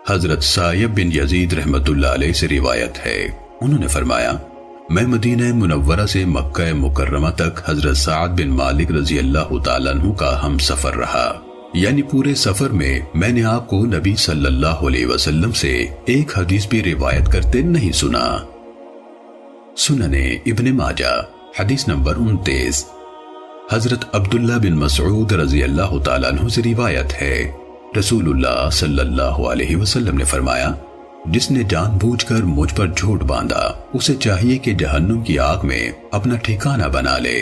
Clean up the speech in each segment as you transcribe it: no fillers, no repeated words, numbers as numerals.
حضرت سائب بن یزید رحمت اللہ علیہ سے روایت ہے، انہوں نے فرمایا میں مدینہ منورہ سے مکہ مکرمہ تک حضرت سعد بن مالک رضی اللہ تعالیٰ عنہ کا ہم سفر رہا، یعنی پورے سفر میں میں نے آپ کو نبی صلی اللہ علیہ وسلم سے ایک حدیث بھی روایت کرتے نہیں سنا۔ سننے ابن ماجہ حدیث نمبر 29۔ حضرت عبداللہ بن مسعود رضی اللہ تعالیٰ عنہ سے روایت ہے، رسول اللہ صلی اللہ علیہ وسلم نے فرمایا جس نے جان بوجھ کر مجھ پر جھوٹ باندھا اسے چاہیے کہ جہنم کی آگ میں اپنا ٹھکانہ بنا لے۔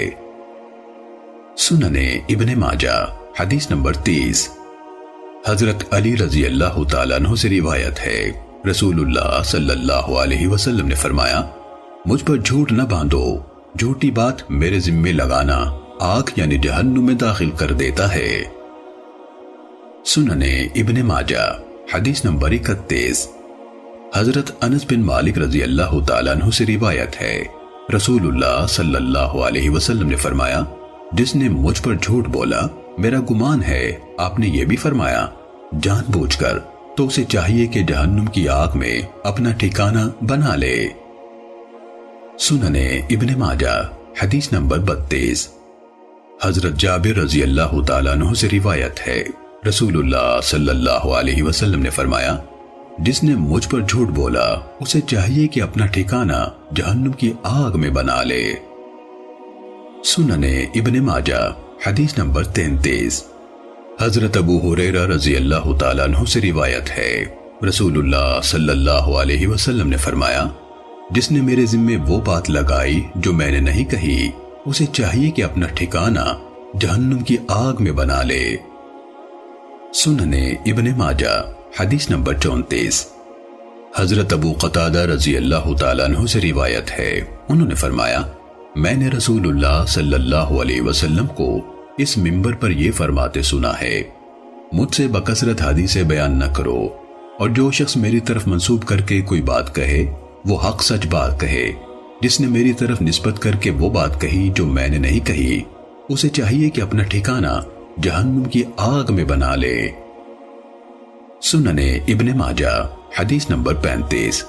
سننے ابن ماجہ حدیث نمبر 30۔ حضرت علی رضی اللہ تعالیٰ عنہ سے روایت ہے، رسول اللہ صلی اللہ علیہ وسلم نے فرمایا مجھ پر جھوٹ نہ باندھو، جھوٹی بات میرے ذمے لگانا آگ یعنی جہنم میں داخل کر دیتا ہے۔ سننے ابن ماجہ حدیث نمبر 31۔ حضرت انس بن مالک رضی اللہ تعالیٰ عنہ سے روایت ہے، رسول اللہ صلی اللہ علیہ وسلم نے فرمایا جس نے مجھ پر جھوٹ بولا میرا گمان ہے آپ نے یہ بھی فرمایا جان بوجھ کر، تو اسے چاہیے کہ جہنم کی آگ میں اپنا ٹھکانہ بنا لے۔ سننے ابن ماجہ حدیث نمبر 32۔ حضرت جابر رضی اللہ تعالیٰ عنہ سے روایت ہے، رسول اللہ صلی اللہ علیہ وسلم نے فرمایا جس نے مجھ پر جھوٹ بولا اسے چاہیے کہ اپنا ٹھکانہ جہنم کی آگ میں بنا لے۔ سننے ابن ماجہ حدیث نمبر 33۔ حضرت ابو ہریرہ رضی اللہ تعالیٰ عنہ سے روایت ہے، رسول اللہ صلی اللہ علیہ وسلم نے فرمایا جس نے میرے ذمے وہ بات لگائی جو میں نے نہیں کہی اسے چاہیے کہ اپنا ٹھکانہ جہنم کی آگ میں بنا لے۔ سننے ابن ماجہ حدیث نمبر 34۔ حضرت ابو قتادہ رضی اللہ تعالیٰ عنہ سے روایت ہے، انہوں نے فرمایا میں نے رسول اللہ صلی اللہ علیہ وسلم کو اس منبر پر یہ فرماتے سنا ہے مجھ سے بکثرت حدیث بیان نہ کرو، اور جو شخص میری طرف منسوب کر کے کوئی بات کہے وہ حق سچ بات کہے، جس نے میری طرف نسبت کر کے وہ بات کہی جو میں نے نہیں کہی اسے چاہیے کہ اپنا ٹھکانہ جہنم کی آگ میں بنا لے۔ سننے ابن ماجہ حدیث نمبر 35۔